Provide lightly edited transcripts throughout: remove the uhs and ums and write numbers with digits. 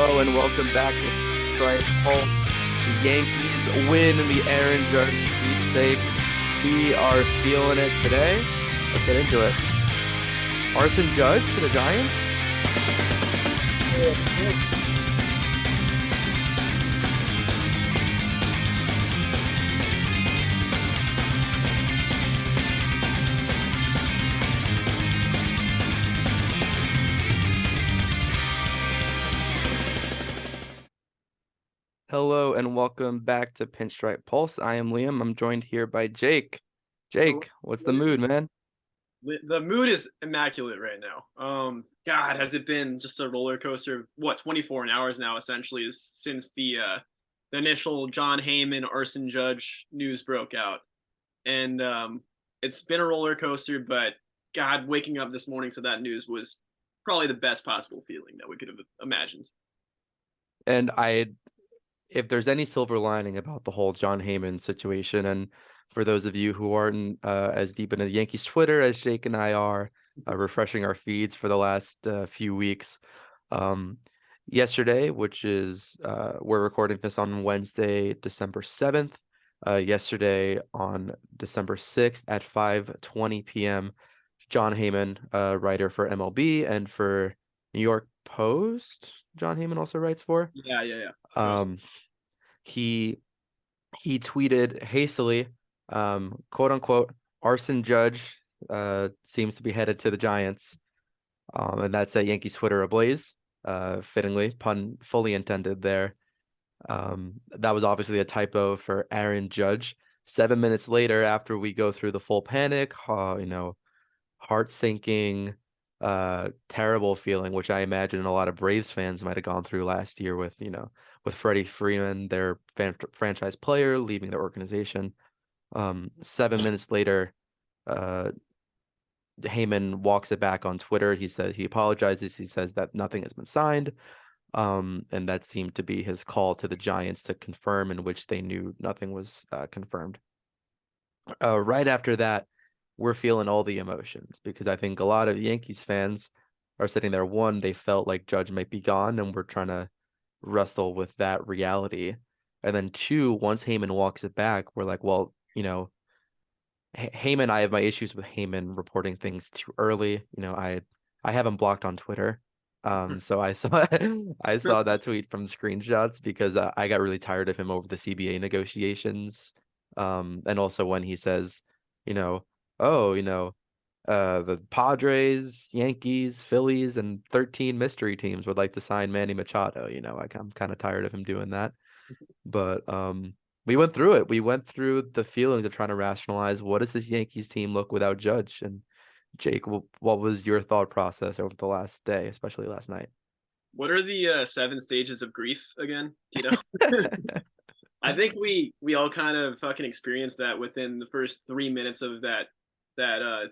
Hello and welcome back to Pinstripe Pulse. The Yankees win the Arson Judge sweepstakes. We are feeling it today. Let's get into it. Arson Judge to the Giants. Hello and welcome back to Pinstripe Pulse. I am Liam. I'm joined here by Jake. Jake, what's the mood, man? The mood is immaculate right now. God, has it been just a roller coaster? 24 hours now, essentially, since the initial Jon Heyman, Arson Judge news broke out, and it's been a roller coaster. But God, waking up this morning to that news was probably the best possible feeling that we could have imagined. And if there's any silver lining about the whole Jon Heyman situation, and for those of you who aren't as deep into Yankees Twitter as Jake and I are, refreshing our feeds for the last few weeks, yesterday, which is we're recording this on Wednesday, December 7th. Yesterday on December 6th at 5:20 p.m., Jon Heyman, writer for MLB and for New York Post, Jon Heyman also writes for. Yeah. He tweeted hastily, quote unquote, Arson Judge seems to be headed to the Giants. And that's at Yankees Twitter ablaze. Fittingly, pun fully intended there. That was obviously a typo for Arson Judge. 7 minutes later, after we go through the full panic, heart sinking, terrible feeling, which I imagine a lot of Braves fans might have gone through last year with Freddie Freeman, their franchise player, leaving the organization. 7 minutes later, Heyman walks it back on Twitter. He says he apologizes. He says that nothing has been signed. And that seemed to be his call to the Giants to confirm, in which they knew nothing was confirmed. Right after that, we're feeling all the emotions, because I think a lot of Yankees fans are sitting there. One, they felt like Judge might be gone, and we're trying to wrestle with that reality. And then two, once Heyman walks it back, we're like, well, Heyman, I have my issues with Heyman reporting things too early. I have him blocked on Twitter. So I saw that tweet from screenshots, because I got really tired of him over the CBA negotiations. And also when he says, the Padres, Yankees, Phillies, and 13 mystery teams would like to sign Manny Machado. I'm kind of tired of him doing that. But we went through it. We went through the feelings of trying to rationalize, what does this Yankees team look without Judge? And Jake, what was your thought process over the last day, especially last night? What are the 7 stages of grief again, Tito? I think we all kind of fucking experienced that within the first 3 minutes of that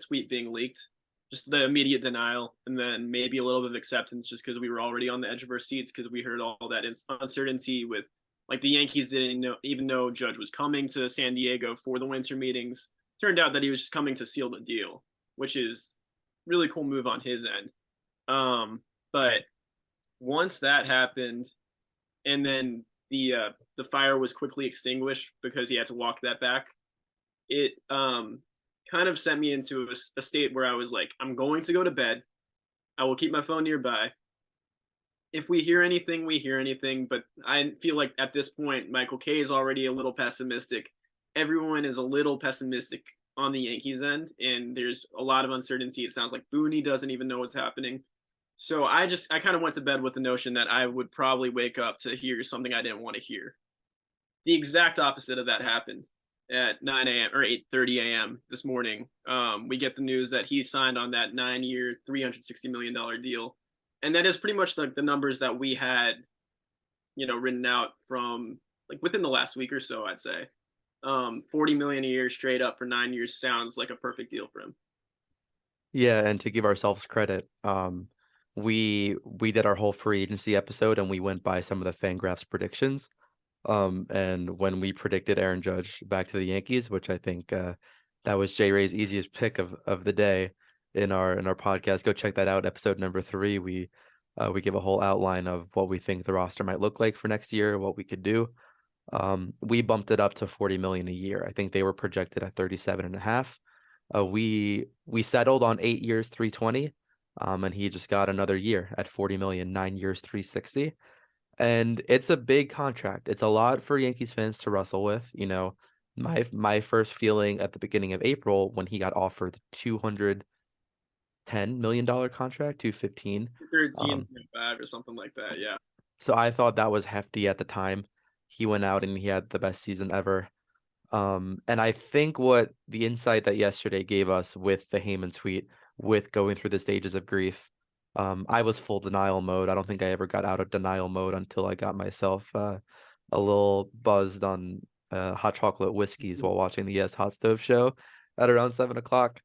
tweet being leaked. Just the immediate denial, and then maybe a little bit of acceptance, just because we were already on the edge of our seats, because we heard all that uncertainty with, like, the Yankees didn't even know Judge was coming to San Diego for the winter meetings. Turned out that he was just coming to seal the deal, which is really cool move on his end. But once that happened, and then the fire was quickly extinguished because he had to walk that back, it kind of sent me into a state where I was like, I'm going to go to bed. I will keep my phone nearby. If we hear anything, we hear anything. But I feel like at this point, Michael Kay is already a little pessimistic. Everyone is a little pessimistic on the Yankees end, and there's a lot of uncertainty. It sounds like Booney doesn't even know what's happening. So I kind of went to bed with the notion that I would probably wake up to hear something I didn't want to hear. The exact opposite of that happened. At 9 a.m. or 8:30 a.m. this morning, we get the news that he signed on that 9-year, $360 million deal. And that is pretty much like the numbers that we had, written out from, like, within the last week or so, I'd say. $40 million a year straight up for 9 years sounds like a perfect deal for him. Yeah, and to give ourselves credit, we did our whole free agency episode, and we went by some of the Fangraphs predictions. And when we predicted Arson Judge back to the Yankees, which I think that was J Ray's easiest pick of the day in our podcast, go check that out. Episode number 3. We We give a whole outline of what we think the roster might look like for next year, what we could do. We bumped it up to 40 million a year. I think they were projected at 37.5. We settled on 8 years, 320. And he just got another year at 40 million, 9 years, 360. And it's a big contract. It's a lot for Yankees fans to wrestle with. My first feeling at the beginning of April when he got offered $210 million contract, 215. 13.5 or something like that. Yeah. So I thought that was hefty at the time. He went out and he had the best season ever. And I think what the insight that yesterday gave us with the Heyman tweet, with going through the stages of grief, I was full denial mode. I don't think I ever got out of denial mode until I got myself a little buzzed on hot chocolate whiskeys while watching the Yes Hot Stove show at around 7 o'clock.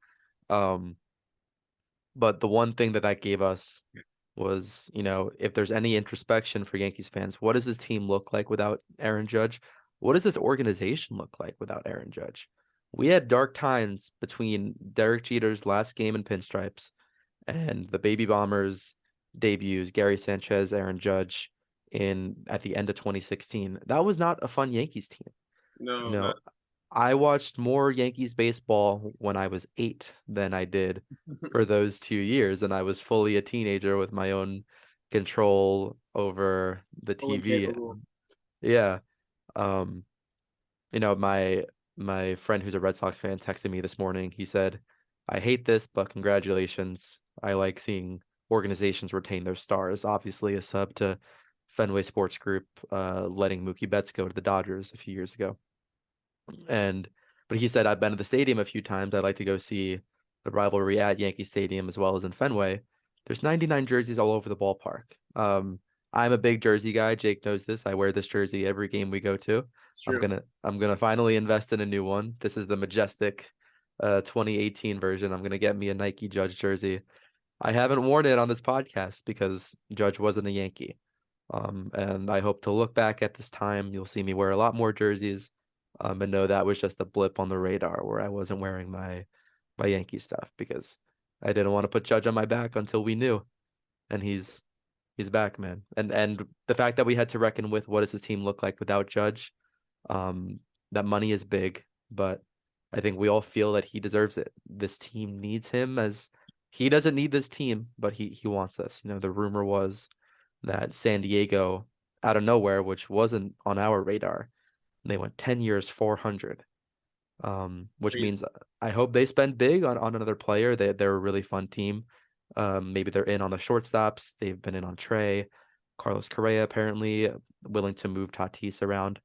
But the one thing that gave us was, if there's any introspection for Yankees fans, what does this team look like without Aaron Judge? What does this organization look like without Aaron Judge? We had dark times between Derek Jeter's last game in Pinstripes and the Baby Bombers debuts, Gary Sanchez, Aaron Judge at the end of 2016. That was not a fun Yankees team. No, I watched more Yankees baseball when I was 8 than I did for those 2 years, and I was fully a teenager with my own control over the TV. Yeah. Um, my friend who's a Red Sox fan texted me this morning. He said, "I hate this, but congratulations. I like seeing organizations retain their stars." Obviously, a sub to Fenway Sports Group, letting Mookie Betts go to the Dodgers a few years ago. But he said, I've been to the stadium a few times. I'd like to go see the rivalry at Yankee Stadium as well as in Fenway. There's 99 jerseys all over the ballpark. I'm a big jersey guy. Jake knows this. I wear this jersey every game we go to. I'm gonna finally invest in a new one. This is the majestic 2018 version. I'm gonna get me a Nike Judge jersey. I haven't worn it on this podcast because Judge wasn't a Yankee. And I hope to look back at this time. You'll see me wear a lot more jerseys. And know that was just a blip on the radar where I wasn't wearing my Yankee stuff because I didn't want to put Judge on my back until we knew. And he's back, man. And the fact that we had to reckon with what does his team look like without Judge, that money is big, but I think we all feel that he deserves it. This team needs him as he doesn't need this team, but he wants us. The rumor was that San Diego out of nowhere, which wasn't on our radar, they went 10 years, 400, which means I hope they spend big on another player. They're a really fun team. Maybe they're in on the shortstops. They've been in on Trey, Carlos Correa, apparently willing to move Tatis around.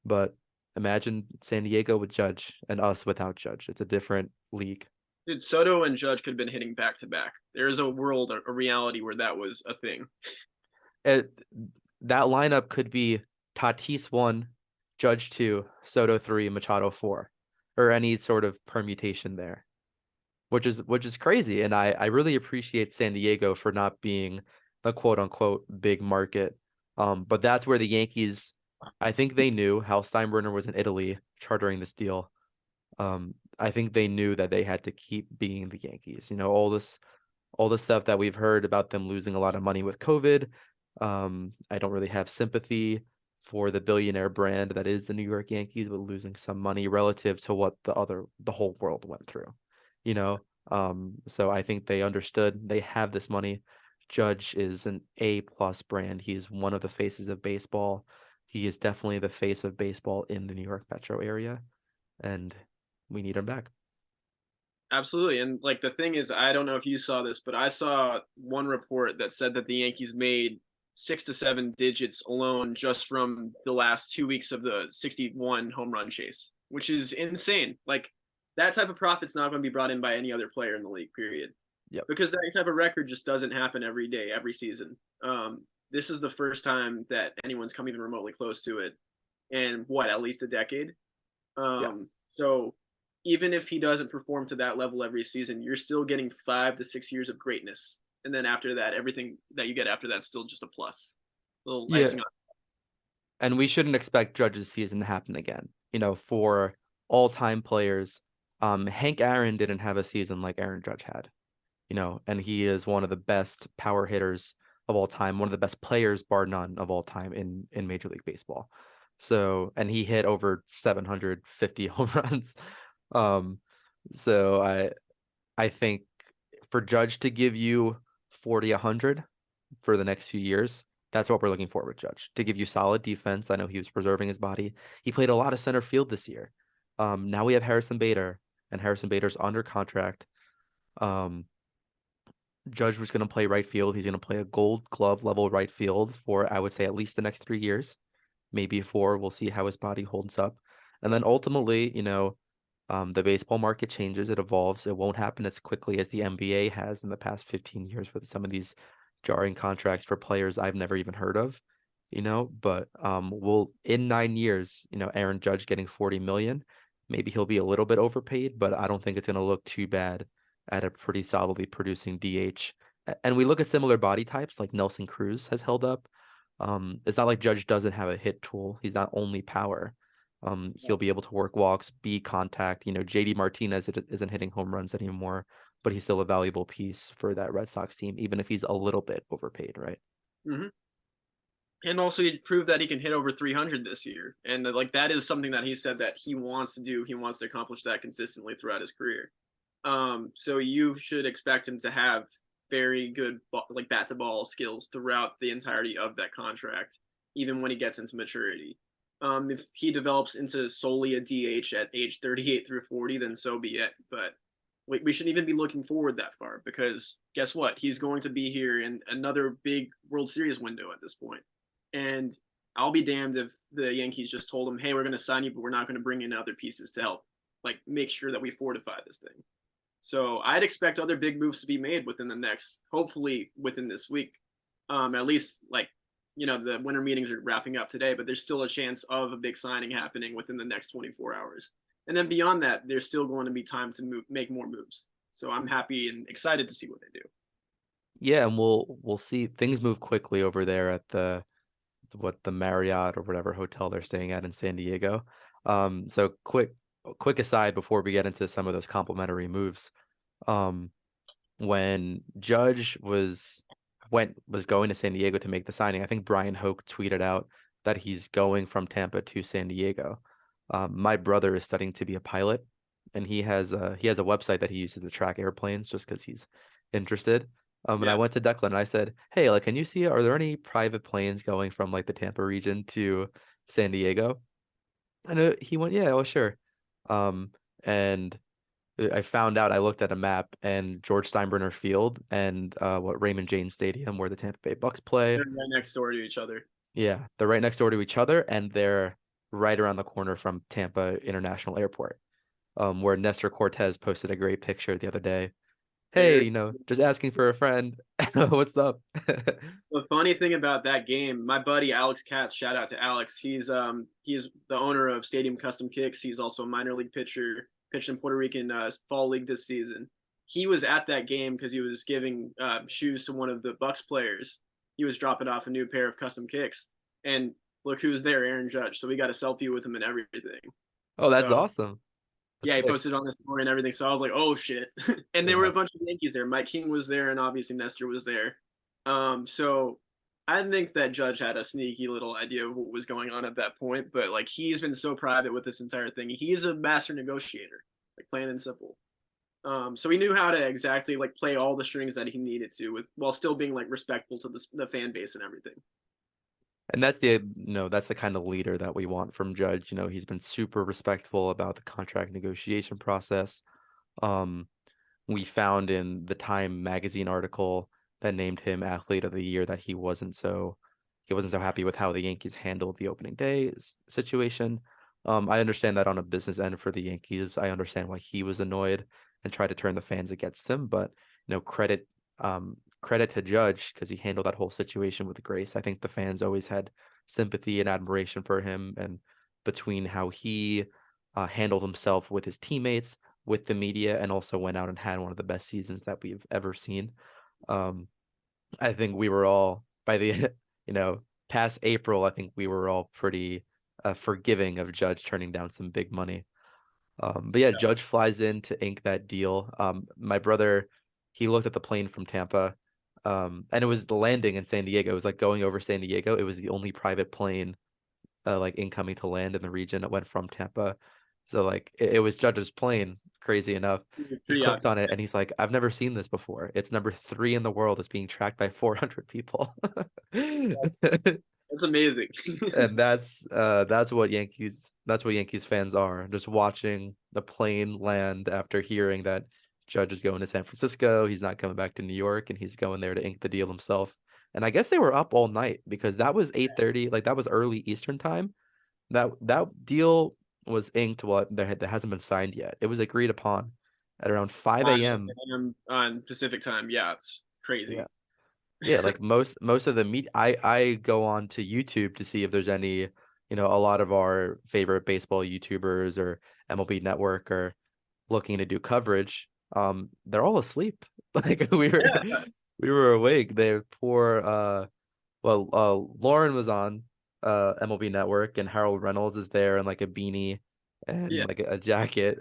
But imagine San Diego with Judge and us without Judge. It's a different league. Dude, Soto and Judge could have been hitting back to back. There's a reality where that was a thing. That lineup could be Tatis 1, Judge 2, Soto 3, Machado 4, or any sort of permutation there, which is crazy. And I really appreciate San Diego for not being the quote unquote big market. But that's where the Yankees, I think they knew Hal Steinbrenner was in Italy chartering this deal. I think they knew that they had to keep being the Yankees. All this stuff that we've heard about them losing a lot of money with COVID. I don't really have sympathy for the billionaire brand that is the New York Yankees, but losing some money relative to what the whole world went through, so I think they understood they have this money. Judge is an A+ brand. He's one of the faces of baseball. He is definitely the face of baseball in the New York metro area, and we need him back. Absolutely. And like the thing is, I don't know if you saw this, but I saw one report that said that the Yankees made 6 to 7 digits alone just from the last 2 weeks of the 61 home run chase, which is insane. Like that type of profit's not going to be brought in by any other player in the league, period. Yep. Because that type of record just doesn't happen every day, every season. This is the first time that anyone's come even remotely close to it in at least a decade. So even if he doesn't perform to that level every season, you're still getting 5 to 6 years of greatness. And then after that, everything that you get after that's still just a plus. Icing on. And we shouldn't expect Judge's season to happen again. For all-time players, Hank Aaron didn't have a season like Aaron Judge had. And he is one of the best power hitters of all time, one of the best players, bar none, of all time in Major League Baseball. So, and he hit over 750 home runs. Um, so I think for Judge to give you 40, 100 for the next few years, that's what we're looking for with Judge. To give you solid defense. I know he was preserving his body. He played a lot of center field this year. Now we have Harrison Bader, and Harrison Bader's under contract. Um, Judge was going to play right field. He's going to play a Gold Glove level right field for, I would say, at least the next 3 years, maybe 4. We'll see how his body holds up. And then ultimately, the baseball market changes, it evolves. It won't happen as quickly as the NBA has in the past 15 years with some of these jarring contracts for players I've never even heard of, but we'll in 9 years, Aaron Judge getting 40 million, maybe he'll be a little bit overpaid, but I don't think it's going to look too bad at a pretty solidly producing DH. And we look at similar body types like Nelson Cruz has held up. It's not like Judge doesn't have a hit tool. He's not only power. He'll be able to work walks, be contact. JD Martinez isn't hitting home runs anymore, but he's still a valuable piece for that Red Sox team, even if he's a little bit overpaid, right? Mm-hmm. And also, he proved that he can hit over 300 this year, and like that is something that he said that he wants to do. He wants to accomplish that consistently throughout his career. So you should expect him to have very good like bat to ball skills throughout the entirety of that contract, even when he gets into maturity. If he develops into solely a DH at age 38 through 40, then so be it. But we shouldn't even be looking forward that far, because guess what? He's going to be here in another big World Series window at this point. And I'll be damned if the Yankees just told him, hey, we're going to sign you, but we're not going to bring in other pieces to help like make sure that we fortify this thing. So I'd expect other big moves to be made within the next, hopefully within this week. At least the winter meetings are wrapping up today, but there's still a chance of a big signing happening within the next 24 hours. And then beyond that, there's still going to be time to make more moves. So I'm happy and excited to see what they do. Yeah, and we'll see things move quickly over there at the Marriott or whatever hotel they're staying at in San Diego. So quick aside before we get into some of those complimentary moves. When Judge was going to San Diego to make the signing, I think Brian Hoke tweeted out that he's going from Tampa to San Diego. My brother is studying to be a pilot, and he has a website that he uses to track airplanes just because he's interested. And I went to Declan and I said, "Hey, like, can you see, are there any private planes going from like the Tampa region to San Diego?" And he went, "Yeah, oh sure." And I found out, I looked at a map, and George Steinbrenner Field and Raymond James Stadium, where the Tampa Bay Bucks play. They're right next door to each other. Yeah, they're right next door to each other, and they're right around the corner from Tampa International Airport. Where Nestor Cortez posted a great picture the other day. Hey, just asking for a friend. What's up? The funny thing about that game, my buddy Alex Katz, shout out to Alex. He's the owner of Stadium Custom Kicks. He's also a minor league pitcher, pitched in Puerto Rican fall league this season. He was at that game because he was giving shoes to one of the Bucks players. He was dropping off a new pair of custom kicks, and look who's there, Aaron Judge. So we got a selfie with him and everything. Oh, that's awesome. Yeah, he posted on the story and everything. So I was like, oh shit. And there were a bunch of Yankees there. Mike King was there, and obviously Nestor was there. So I think that Judge had a sneaky little idea of what was going on at that point, but like he's been so private with this entire thing. He's a master negotiator, like plain and simple. So he knew how to exactly like play all the strings that he needed to while still being like respectful to the fan base and everything. And that's that's the kind of leader that we want from Judge. He's been super respectful about the contract negotiation process. We found in the Time magazine article that named him Athlete of the Year that he wasn't so happy with how the Yankees handled the opening day situation. I understand that on a business end for the Yankees. I understand why he was annoyed and tried to turn the fans against him, but credit to Judge because he handled that whole situation with grace. I think the fans always had sympathy and admiration for him, and between how he handled himself with his teammates, with the media, and also went out and had one of the best seasons that we've ever seen. I think we were all, by the past April, I think we were all pretty forgiving of Judge turning down some big money. But yeah, Judge flies in to ink that deal. My brother, he looked at the plane from Tampa. And it was the landing in San Diego. It was like going over San Diego. It was the only private plane like incoming to land in the region. It went from Tampa. So like it was Judge's plane, crazy enough. He Pretty clicks obvious. on it and he's like, I've never seen this before. It's number 3 in the world. It's being tracked by 400 people. That's amazing. And that's what Yankees fans are, just watching the plane land after hearing that Judge is going to San Francisco. He's not coming back to New York, and he's going there to ink the deal himself. And I guess they were up all night because that was 8:30, like that was early Eastern time. That deal was inked, what that hasn't been signed yet. It was agreed upon at around 5 a.m. On Pacific time. Yeah, it's crazy. Yeah. Yeah, like most of the meet I go on to YouTube to see if there's any, a lot of our favorite baseball YouTubers or MLB Network are looking to do coverage. They're all asleep. Like Yeah, we were awake. They poor Lauren was on MLB Network and Harold Reynolds is there in like a beanie and yeah. like a jacket.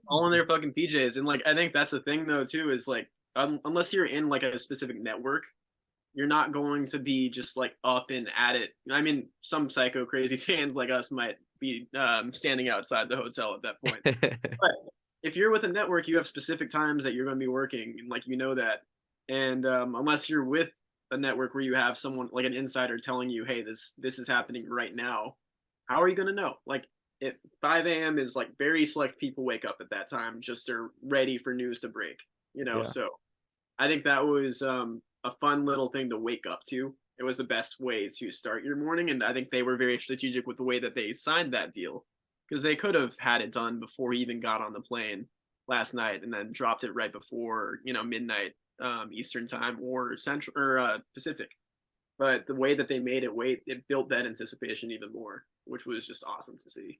All in their fucking PJs. And like I think that's the thing though too, is like unless you're in like a specific network, you're not going to be just like up and at it. I mean, some psycho crazy fans like us might be standing outside the hotel at that point. But if you're with a network, you have specific times that you're going to be working, and like that. And unless you're with a network where you have someone like an insider telling you, "Hey, this is happening right now," how are you going to know? Like, 5 a.m. is like very select people wake up at that time, just are ready for news to break. Yeah. So I think that was a fun little thing to wake up to. It was the best way to start your morning, and I think they were very strategic with the way that they signed that deal, because they could have had it done before he even got on the plane last night, and then dropped it right before midnight Eastern time or Central or Pacific. But the way that they made it wait, it built that anticipation even more, which was just awesome to see.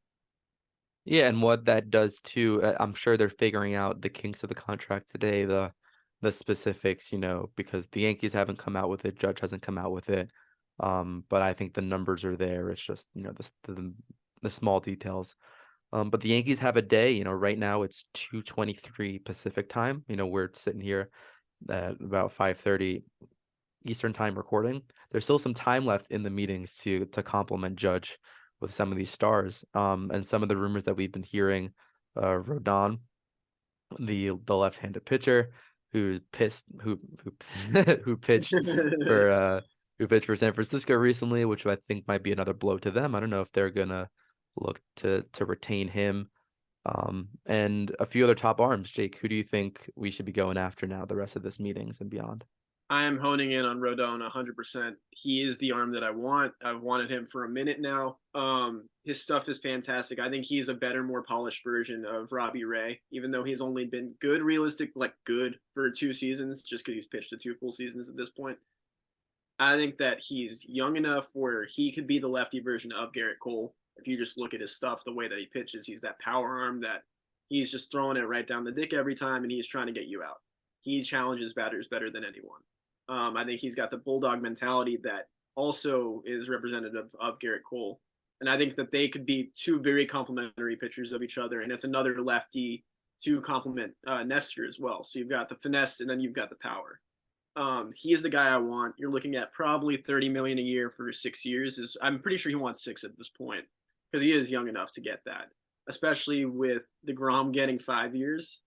Yeah, and what that does too, I'm sure they're figuring out the kinks of the contract today, the specifics, because the Yankees haven't come out with it, Judge hasn't come out with it. But I think the numbers are there. It's just, the small details. But the Yankees have a day, right now it's 2:23 Pacific time. We're sitting here at about 5:30 Eastern time recording. There's still some time left in the meetings to compliment Judge with some of these stars. And some of the rumors that we've been hearing, Rodón, the left-handed pitcher who pissed who who pitched for San Francisco recently, which I think might be another blow to them. I don't know if they're gonna look to retain him. And a few other top arms. Jake, who do you think we should be going after now, the rest of this meetings and beyond? I am honing in on Rodón 100%. He is the arm that I want. I've wanted him for a minute now. His stuff is fantastic. I think he's a better, more polished version of Robbie Ray, even though he's only been good, like good for 2 seasons, just because he's pitched to 2 full seasons at this point. I think that he's young enough where he could be the lefty version of Garrett Cole. If you just look at his stuff, the way that he pitches, he's that power arm that he's just throwing it right down the dick every time, and he's trying to get you out. He challenges batters better than anyone. I think he's got the bulldog mentality that also is representative of Garrett Cole. And I think that they could be two very complementary pitchers of each other. And it's another lefty to complement Nestor as well. So you've got the finesse and then you've got the power. He is the guy I want. You're looking at probably 30 million a year for 6 years. I'm pretty sure he wants 6 at this point because he is young enough to get that, especially with DeGrom getting 5 years.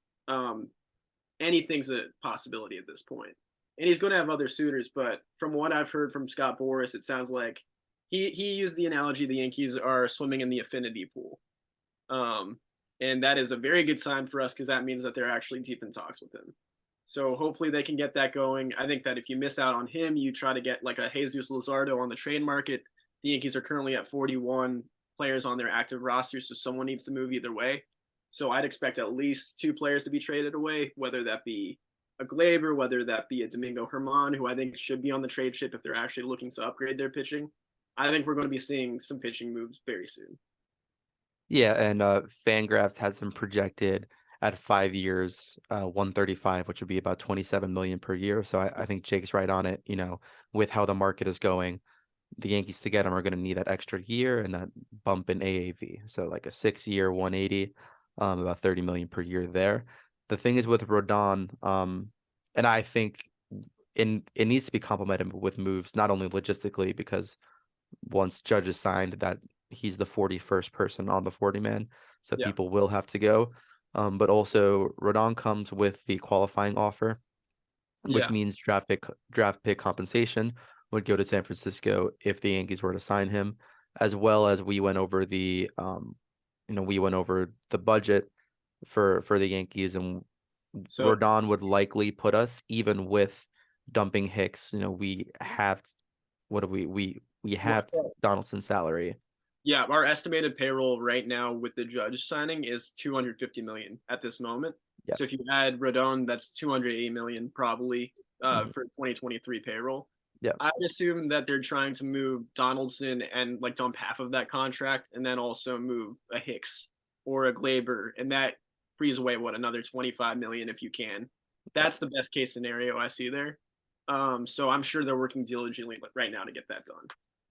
Anything's a possibility at this point. And he's going to have other suitors, but from what I've heard from Scott Boras, it sounds like he used the analogy the Yankees are swimming in the affinity pool. And that is a very good sign for us because that means that they're actually deep in talks with him. So hopefully they can get that going. I think that if you miss out on him, you try to get like a Jesus Luzardo on the trade market. The Yankees are currently at 41 players on their active roster, so someone needs to move either way. So I'd expect at least 2 players to be traded away, whether that be a Glaber, whether that be a Domingo Herman, who I think should be on the trade ship if they're actually looking to upgrade their pitching. I think we're going to be seeing some pitching moves very soon. Yeah, and Fangraphs has him projected at 5 years, 135, which would be about 27 million per year. So I think Jake's right on it, with how the market is going. The Yankees to get him are going to need that extra year and that bump in AAV. So like a 6-year, 180, about 30 million per year there. The thing is with Rodón, and I think it needs to be complemented with moves, not only logistically, because once Judge is signed, that he's the 41st person on the 40 man, so Yeah. people will have to go. But also Rodón comes with the qualifying offer, which Yeah. means draft pick compensation would go to San Francisco if the Yankees were to sign him, as well as we went over the budget for the Yankees, and So Rodón would likely put us even with dumping Hicks. We have what do we have Donaldson's salary. yeah, our estimated payroll right now with the Judge signing is 250 million at this moment. Yeah. So if you add Rodón, that's 280 million probably Mhm. for 2023 payroll. Yeah. I would assume that they're trying to move Donaldson and like dump half of that contract, and then also move a Hicks or a Glaber, and that frees away another 25 million if you can. That's the best case scenario I see there. So I'm sure they're working diligently right now to get that done.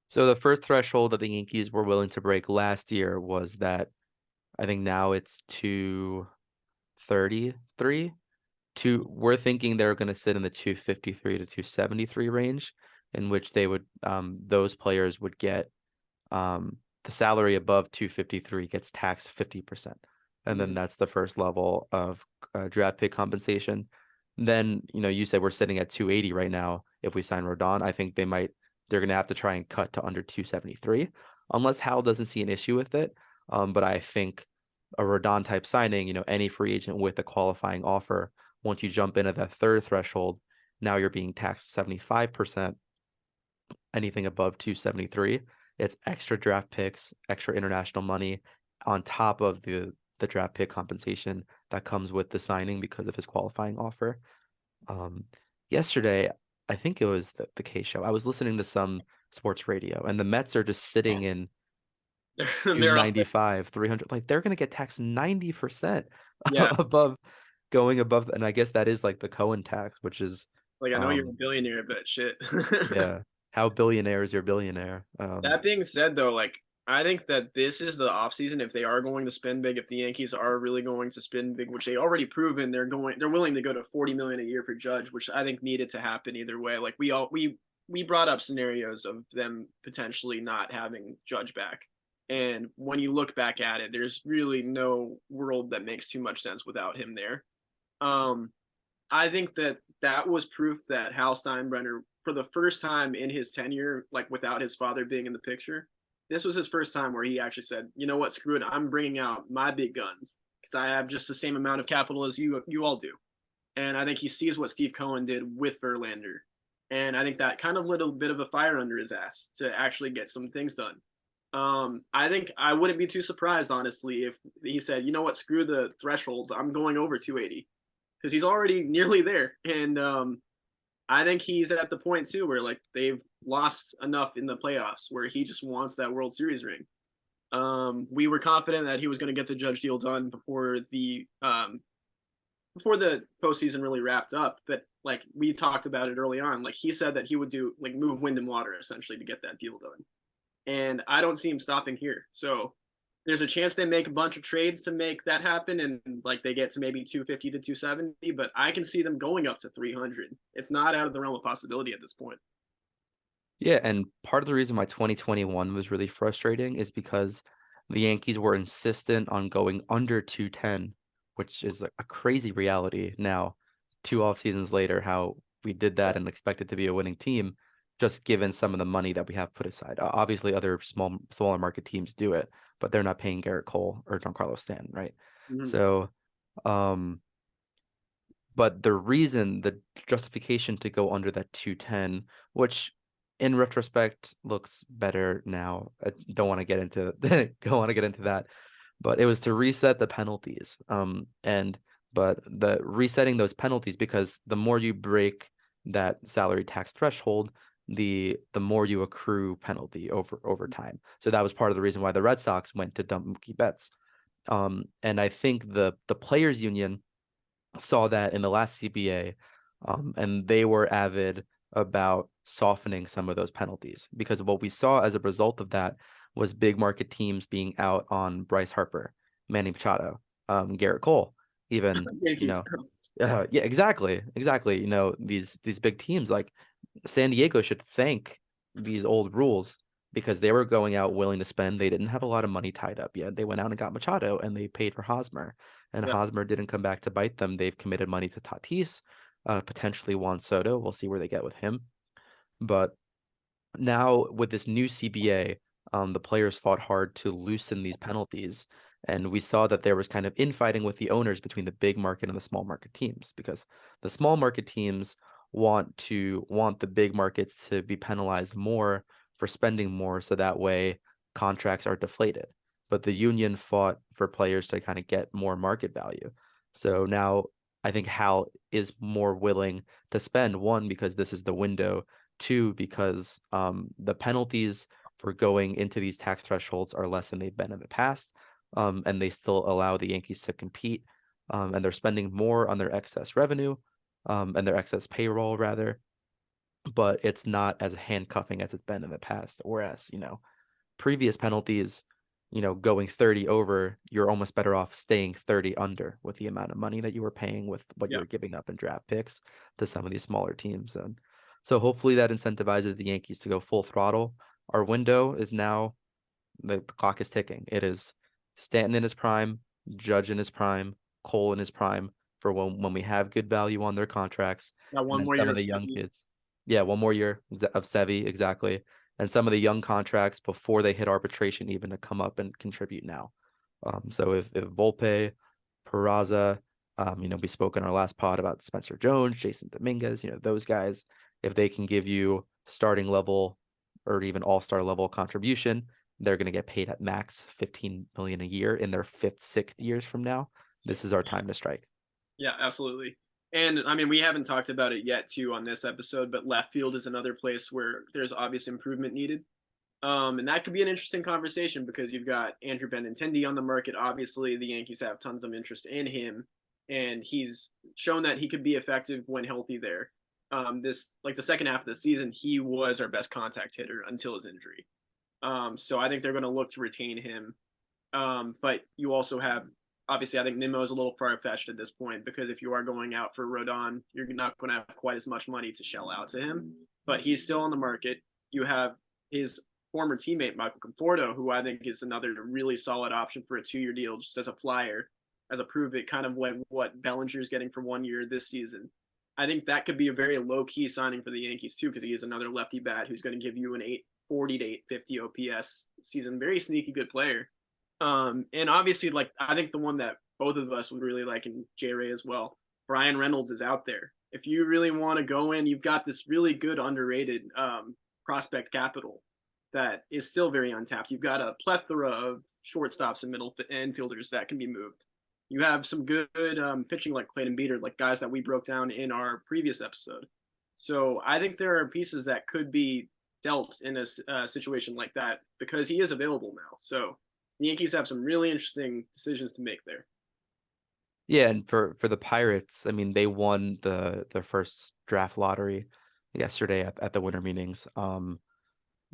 So the first threshold that the Yankees were willing to break last year was that, I think now it's 233. We're thinking they're going to sit in the 253 to 273 range, in which those players would get the salary above 253 gets taxed 50%. And then that's the first level of draft pick compensation. Then, you said we're sitting at 280 right now. If we sign Rodón, I think they're going to have to try and cut to under 273, unless Hal doesn't see an issue with it. But I think a Rodón type signing, any free agent with a qualifying offer, once you jump into that third threshold, now you're being taxed 75%. Anything above 273, it's extra draft picks, extra international money on top of the draft pick compensation that comes with the signing because of his qualifying offer. Yesterday, I think it was the K show. I was listening to some sports radio, and the Mets are just sitting in They're up there. 295, 300. Like, they're gonna get taxed 90% Yeah. going above, and I guess that is like the Coen tax, which is Like I know you're a billionaire, but shit. yeah. How billionaire is your billionaire? That being said, though, like I think that this is the offseason if they are going to spend big, if the Yankees are really going to spend big, which they already proven they're willing to go to 40 million a year for Judge, which I think needed to happen either way. Like we brought up scenarios of them potentially not having Judge back. And when you look back at it, there's really no world that makes too much sense without him there. Um, I think that was proof that Hal Steinbrenner, for the first time in his tenure, like without his father being in the picture, this was his first time where he actually said, "You know what? Screw it. I'm bringing out my big guns because I have just the same amount of capital as you all do." And I think he sees what Steve Cohen did with Verlander, and I think that kind of lit a bit of a fire under his ass to actually get some things done. I think I wouldn't be too surprised, honestly, if he said, "You know what? Screw the thresholds. I'm going over 280." Because he's already nearly there. And I think he's at the point too where like they've lost enough in the playoffs where he just wants that World Series ring. We were confident that he was going to get the Judge deal done before the postseason really wrapped up. But like we talked about it early on, like he said that he would do like move wind and water essentially to get that deal done. And I don't see him stopping here. So there's a chance they make a bunch of trades to make that happen and like they get to maybe 250 to 270, but I can see them going up to 300. It's not out of the realm of possibility at this point. Yeah, and part of the reason why 2021 was really frustrating is because the Yankees were insistent on going under 210, which is a crazy reality now, two off seasons later, how we did that and expected to be a winning team, just given some of the money that we have put aside. Obviously, other smaller market teams do it, but they're not paying Garrett Cole or Giancarlo Stanton, right? Mm-hmm. So, but the justification to go under that 210, which in retrospect looks better now. I don't want to get into don't want to get into that, but it was to reset the penalties. But the resetting those penalties, because the more you break that salary tax threshold, the more you accrue penalty over time. So that was part of the reason why the Red Sox went to dump Mookie Betts. And I think the players union saw that in the last CBA, and they were avid about softening some of those penalties, because what we saw as a result of that was big market teams being out on Bryce Harper, Manny Machado, Garrett Cole, even, Yankees. Yeah, exactly. You know, these big teams like San Diego should thank these old rules because they were going out willing to spend. They didn't have a lot of money tied up yet. They went out and got Machado and they paid for Hosmer, and Yeah. Hosmer didn't come back to bite them. They've committed money to Tatis, potentially Juan Soto. We'll see where they get with him. But now with this new CBA, the players fought hard to loosen these penalties. And we saw that there was kind of infighting with the owners between the big market and the small market teams because the small market teams want the big markets to be penalized more for spending more so that way contracts are deflated. But the union fought for players to kind of get more market value. So now I think Hal is more willing to spend one because this is the window. Two, because the penalties for going into these tax thresholds are less than they've been in the past, and they still allow the Yankees to compete, and they're spending more on their excess revenue, and their excess payroll rather, but it's not as handcuffing as it's been in the past. Whereas, you know, previous penalties, you know, going 30 over, you're almost better off staying 30 under with the amount of money that you were paying with what you Yeah. were giving up in draft picks to some of these smaller teams. And so hopefully that incentivizes the Yankees to go full throttle. Our window is now, the clock is ticking. It is Stanton in his prime, Judge in his prime, Cole in his prime for when we have good value on their contracts. Got And one then more some year of of the young Sevilla. kids. Yeah, one more year of Sevy, exactly. And some of the young contracts before they hit arbitration even to come up and contribute now. So if Volpe, Peraza, you know, we spoke in our last pod about Spencer Jones, Jason Dominguez, you know, those guys, if they can give you starting level or even all-star level contribution, they're going to get paid at max 15 million a year in their fifth, sixth years from now. This is our time to strike. Yeah, absolutely. And I mean, we haven't talked about it yet too on this episode, but left field is another place where there's obvious improvement needed. And that could be an interesting conversation because you've got Andrew Benintendi on the market. Obviously, the Yankees have tons of interest in him, and he's shown that he could be effective when healthy there. This like the second half of the season, he was our best contact hitter until his injury. So I think they're going to look to retain him. But you also have obviously I think Nimmo is a little far fetched at this point because if you are going out for Rodón, you're not going to have quite as much money to shell out to him. But he's still on the market. You have his former teammate Michael Conforto, who I think is another really solid option for a 2-year deal, just as a flyer, as a prove it, kind of what Bellinger's getting for 1 year this season. I think that could be a very low key signing for the Yankees too, because he is another lefty bat who's going to give you an 840 to 850 OPS season. Very sneaky good player. And obviously, like I think the one that both of us would really like, and J Ray as well, Brian Reynolds is out there. If you really want to go in, you've got this really good underrated prospect capital that is still very untapped. You've got a plethora of shortstops and middle infielders that can be moved. You have some good pitching like Clayton Beater, like guys that we broke down in our previous episode. So I think there are pieces that could be dealt in a situation like that because he is available now. So the Yankees have some really interesting decisions to make there. Yeah, and for the Pirates, I mean, they won their first draft lottery yesterday at the winter meetings.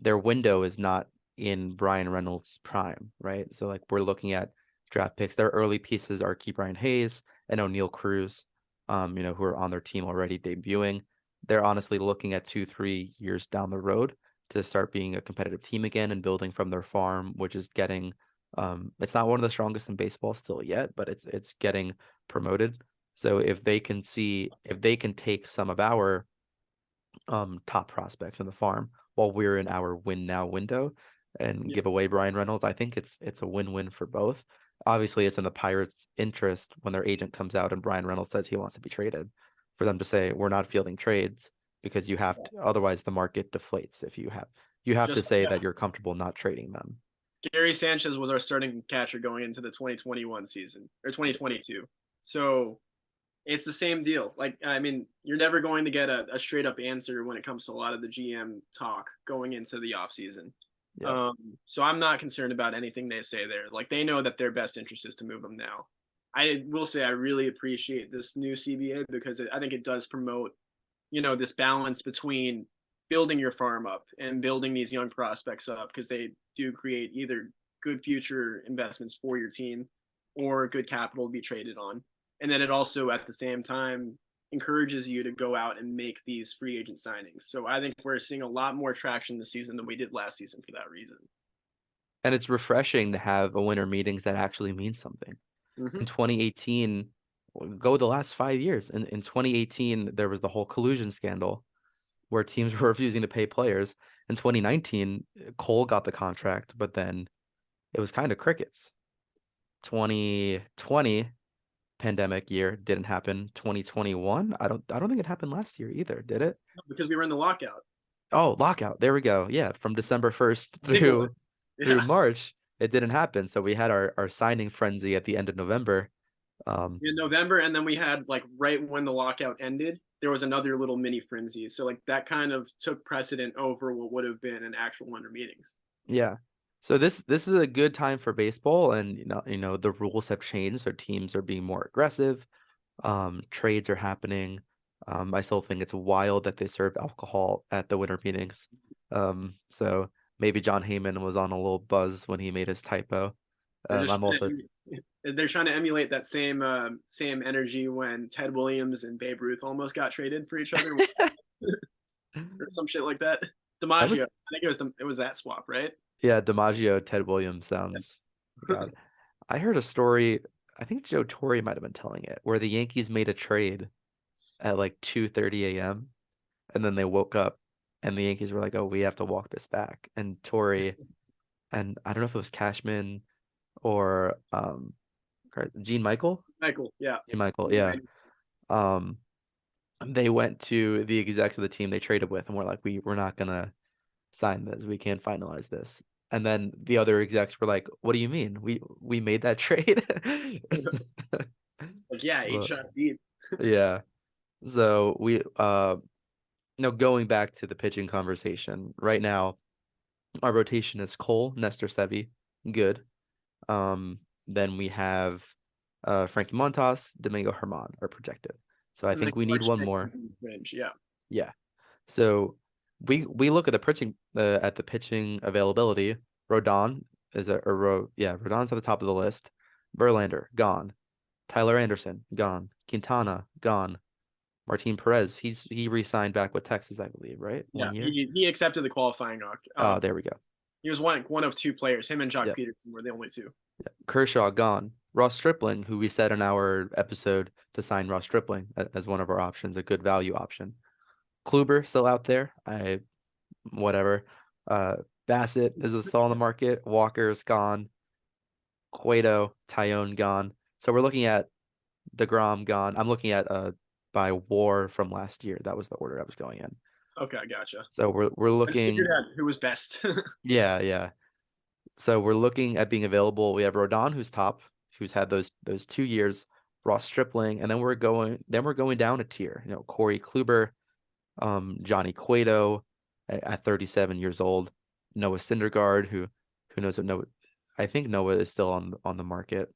Their window is not in Brian Reynolds' prime, right? So like we're looking at draft picks. Their early pieces are Key Brian Hayes and O'Neill Cruz, you know, who are on their team already debuting. They're honestly looking at 2, 3 years down the road to start being a competitive team again and building from their farm, which is getting it's not one of the strongest in baseball still yet, but it's getting promoted. So if they can take some of our top prospects in the farm while we're in our win now window and Yeah, give away Brian Reynolds, I think it's a win-win for both. Obviously, it's in the Pirates' interest when their agent comes out and Brian Reynolds says he wants to be traded, for them to say we're not fielding trades because you have to, otherwise the market deflates if you have to just say yeah. that you're comfortable not trading them. Gary Sanchez was our starting catcher going into the 2021 season or 2022. So it's the same deal. Like, I mean, you're never going to get a straight up answer when it comes to a lot of the GM talk going into the offseason. Yeah. So I'm not concerned about anything they say there. Like, they know that their best interest is to move them now. I will say I really appreciate this new CBA because I think it does promote, this balance between building your farm up and building these young prospects up because they do create either good future investments for your team or good capital to be traded on. and then it also at the same time encourages you to go out and make these free agent signings. So I think we're seeing a lot more traction this season than we did last season for that reason. And it's refreshing to have a winter meetings that actually means something. In 2018, go the last 5 years. In 2018, there was the whole collusion scandal where teams were refusing to pay players. In 2019, Cole got the contract, but then it was kind of crickets. 2020 pandemic year didn't happen. 2021, I don't think it happened last year either, did it? Because we were in the lockout. Oh, lockout. There we go. Yeah, from December 1st through March, it didn't happen. So we had our signing frenzy at the end of November. In November, and then we had like right when the lockout ended, there was another little mini frenzy. So like that kind of took precedent over what would have been an actual winter meetings. Yeah. So this is a good time for baseball, and the rules have changed. So teams are being more aggressive. Trades are happening. I still think it's wild that they serve alcohol at the winter meetings. So maybe John Heyman was on a little buzz when he made his typo. I'm also they're trying to emulate that same energy when Ted Williams and Babe Ruth almost got traded for each other or some shit like that. DiMaggio, I think it was that swap, right? Yeah, DiMaggio, Ted Williams sounds. God, I heard a story. I think Joe Torre might have been telling it, where the Yankees made a trade at like 2:30 a.m. and then they woke up and the Yankees were like, "Oh, we have to walk this back." And Torre, and I don't know if it was Cashman or Gene Michael. Yeah. Gene Michael, yeah. They went to the execs of the team they traded with and were like, we're not gonna sign this. We can't finalize this. And then the other execs were like, "What do you mean? We made that trade?" Like, yeah, 8 shots deep. Yeah. So we going back to the pitching conversation right now, our rotation is Cole, Nestor Sevi, good. Then we have Frankie Montas, Domingo Herman are projected. So I think we need one more. Yeah. Yeah. So we look at the pitching availability. Rodón Rodon's at the top of the list. Verlander gone. Tyler Anderson gone. Quintana gone. Martin Perez, he re-signed back with Texas, I believe, right? Yeah, 1 year. he accepted the qualifying knock. Oh, there we go. He was one of two players. Him and Jock Peterson were the only two. Yeah. Kershaw gone. Ross Stripling, who we said in our episode to sign Ross Stripling as one of our options, a good value option. Kluber still out there. Whatever. Bassett is still on the market. Walker's gone. Cueto, Tyone gone. So we're looking at DeGrom gone. I'm looking at by WAR from last year. That was the order I was going in. Okay, I gotcha. So we're looking who was best. Yeah. So we're looking at being available. We have Rodón, who's top, who's had those 2 years, Ross Stripling, and then we're going down a tier. Corey Kluber, Johnny Cueto at 37 years old, Noah Syndergaard, who knows what Noah. I think Noah is still on the market.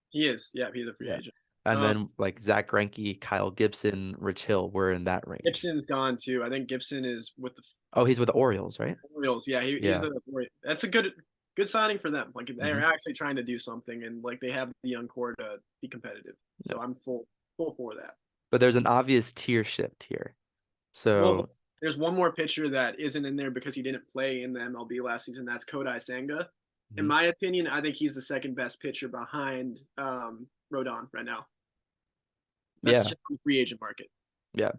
He is, yeah, he's a free agent. And then like Zach Greinke, Kyle Gibson, Rich Hill, we're in that range. Gibson's gone too. I think Gibson is with the. Oh, he's with the Orioles, right? Orioles, yeah. He's that's a good signing for them. Like they're actually trying to do something, and like they have the young core to be competitive. So I'm full for that. But there's an obvious tier shift here. So there's one more pitcher that isn't in there because he didn't play in the MLB last season. That's Kodai Senga. In my opinion, I think he's the second best pitcher behind Rodón right now. That's just the free agent market. Yeah.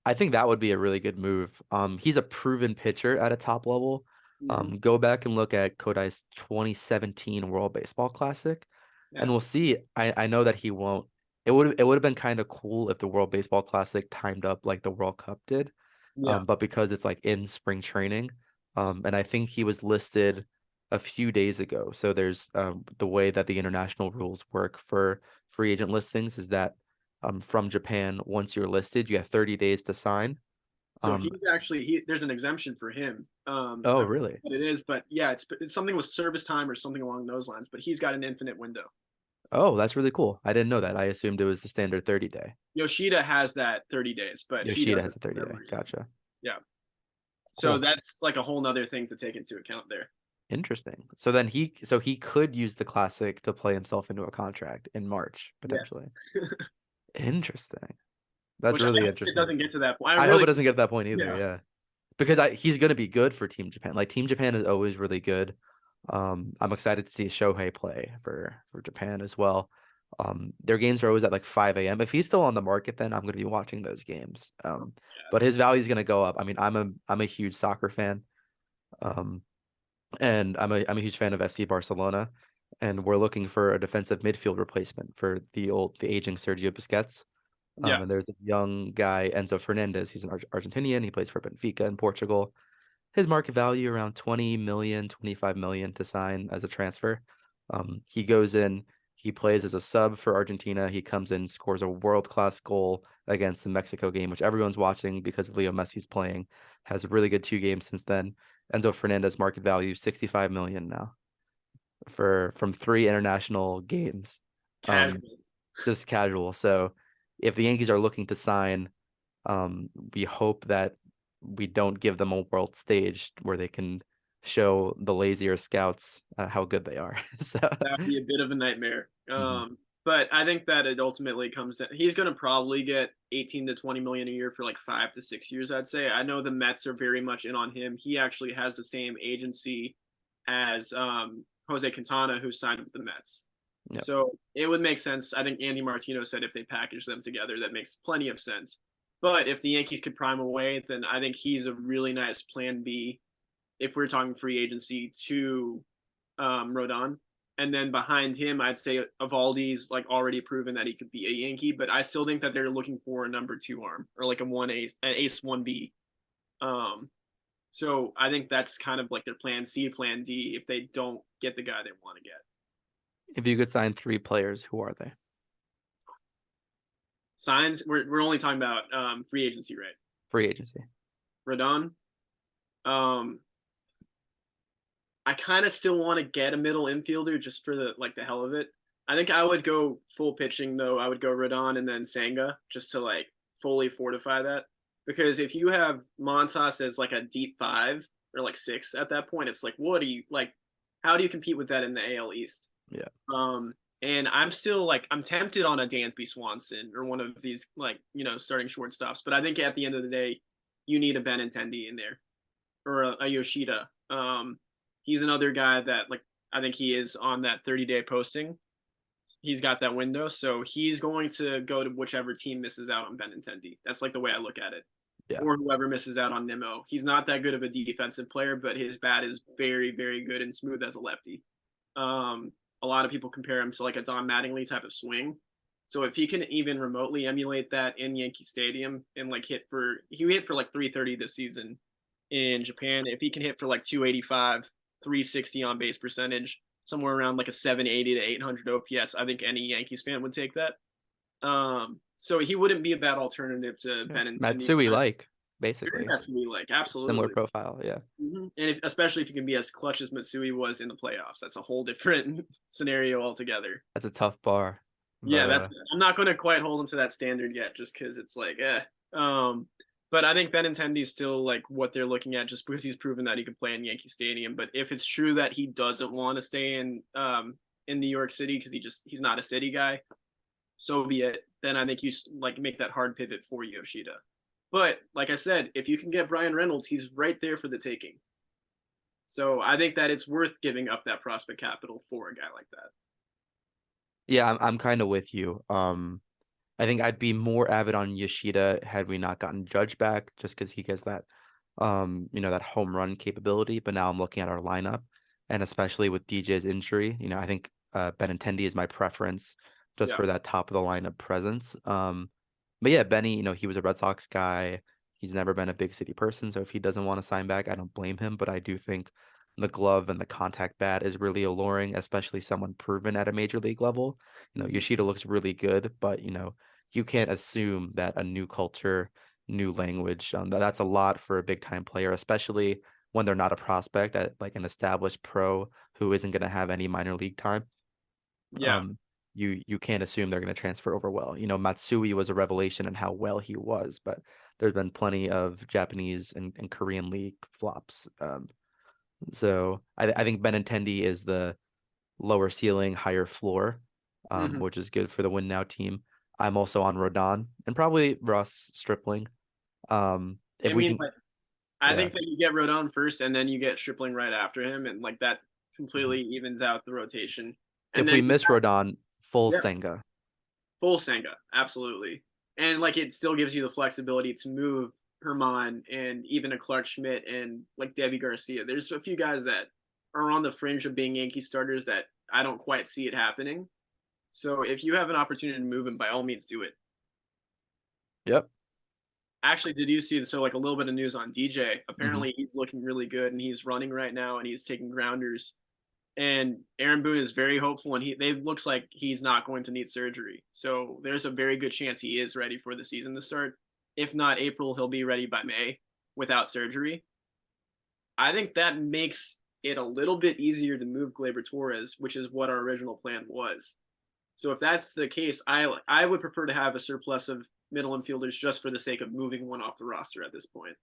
I think that would be a really good move. He's a proven pitcher at a top level. Go back and look at Kodai's 2017 World Baseball Classic, and we'll see. I know that he won't. It would have been kind of cool if the World Baseball Classic timed up like the World Cup did. But because it's like in spring training, and I think he was listed a few days ago. So there's the way that the international rules work for free agent listings is that from Japan, once you're listed, you have 30 days to sign. So he's actually there's an exemption for him. Oh, really? It is, but yeah, it's something with service time or something along those lines. But he's got an infinite window. Oh, that's really cool. I didn't know that. I assumed it was the standard 30-day. Yoshida has that 30 days, but Yoshida has a 30-day. Gotcha. Yeah. So that's like a whole nother thing to take into account there. Interesting. So then he could use the Classic to play himself into a contract in March potentially. Yes. Interesting. That's which I really hope it interesting. doesn't get to that point. I hope it doesn't get to that point either. Yeah. Yeah, because he's going to be good for Team Japan. Like Team Japan is always really good. I'm excited to see Shohei play for Japan as well. Their games are always at like 5 a.m. If he's still on the market, then I'm going to be watching those games. But his value is going to go up. I mean, I'm a huge soccer fan. Um, and I'm a huge fan of FC Barcelona, and we're looking for a defensive midfield replacement for the aging Sergio Busquets. Yeah. And there's a young guy, Enzo Fernandez. He's an Argentinian. He plays for Benfica in Portugal. His market value around 20 million, 25 million to sign as a transfer. He goes in, he plays as a sub for Argentina. He comes in, scores a world-class goal against the Mexico game, which everyone's watching because Leo Messi's playing. Has a really good 2 games since then. Enzo Fernandez market value 65 million now from 3 international games. Um, Casual. just casual. So if the Yankees are looking to sign, we hope that we don't give them a world stage where they can show the lazier scouts how good they are. So That would be a bit of a nightmare. mhm. But I think that it ultimately comes in. He's going to probably get 18 to 20 million a year for like 5 to 6 years, I'd say. I know the Mets are very much in on him. He actually has the same agency as Jose Quintana, who signed with the Mets. Yep. So it would make sense. I think Andy Martino said if they package them together, that makes plenty of sense. But if the Yankees could prime away, then I think he's a really nice plan B if we're talking free agency to Rodón. And then behind him, I'd say Evaldi's like already proven that he could be a Yankee, but I still think that they're looking for a number 2 arm or like an ace 1B. Um, so I think that's kind of like their plan C, plan D if they don't get the guy they want to get. If you could sign 3 players, who are they? Signs, we're only talking about free agency, right? Free agency. Rodón. Um, I kind of still want to get a middle infielder just for the hell of it. I think I would go full pitching though. I would go Rodón and then Senga just to like fully fortify that. Because if you have Montas as like a deep 5 or like 6 at that point, it's like what do you like? How do you compete with that in the AL East? Yeah. And I'm still like I'm tempted on a Dansby Swanson or one of these like starting shortstops, but I think at the end of the day, you need a Benintendi in there or a Yoshida. He's another guy that like I think he is on that 30-day posting. He's got that window, so he's going to go to whichever team misses out on Benintendi. That's like the way I look at it. Yeah. Or whoever misses out on Nimmo. He's not that good of a defensive player, but his bat is very, very good and smooth as a lefty. A lot of people compare him to like a Don Mattingly type of swing. So if he can even remotely emulate that in Yankee Stadium and like hit for like 330 this season in Japan, if he can hit for like 285, 360 on base percentage, somewhere around like a 780 to 800 OPS, I think any Yankees fan would take that. So he wouldn't be a bad alternative to Ben Matsui like very basically Matsui like similar absolutely. profile. Yeah. And especially if you can be as clutch as Matsui was in the playoffs, that's a whole different scenario altogether. That's a tough bar. Yeah, But I'm not going to quite hold him to that standard yet, just because it's like, But I think Benintendi is still like what they're looking at, just because he's proven that he can play in Yankee Stadium. But if it's true that he doesn't want to stay in New York City because he's not a city guy, so be it. Then I think you like make that hard pivot for Yoshida. But like I said, if you can get Brian Reynolds, he's right there for the taking. So I think that it's worth giving up that prospect capital for a guy like that. yeah, I'm kind of with you. I think I'd be more avid on Yoshida had we not gotten Judge back, just because he gets that, that home run capability. But now I'm looking at our lineup, and especially with DJ's injury, I think Benintendi is my preference just Yeah. for that top of the lineup presence. But yeah, Benny, he was a Red Sox guy. He's never been a big city person, so if he doesn't want to sign back, I don't blame him. But I do think the glove and the contact bat is really alluring, especially someone proven at a major league level. Yoshida looks really good, but you can't assume that a new culture, new language, that's a lot for a big time player, especially when they're not a prospect at like an established pro who isn't going to have any minor league time. Yeah. You can't assume they're going to transfer over well. Matsui was a revelation in how well he was, but there's been plenty of Japanese and Korean league flops. So I think Benintendi is the lower ceiling, higher floor, which is good for the win now team. I'm also on Rodón and probably Russ Stripling. If I we mean, can, like, I yeah. think that you get Rodon first, and then you get Stripling right after him, and like that Mhm. completely evens out the rotation. And If then we miss Rodón, full yeah, Senga. full Senga, absolutely. And like it still gives you the flexibility to move Herman and even a Clark Schmidt and like Debbie Garcia. There's a few guys that are on the fringe of being Yankee starters that I don't quite see it happening. So if you have an opportunity to move him, by all means do it. Yep. Actually, did you see so like a little bit of news on DJ? Hmm. Apparently he's looking really good and he's running right now and he's taking grounders. And Aaron Boone is very hopeful and he looks like he's not going to need surgery. So there's a very good chance he is ready for the season to start. If not April, he'll be ready by May without surgery. I think that makes it a little bit easier to move Gleyber Torres, which is what our original plan was. So if that's the case, I would prefer to have a surplus of middle infielders just for the sake of moving one off the roster at this point,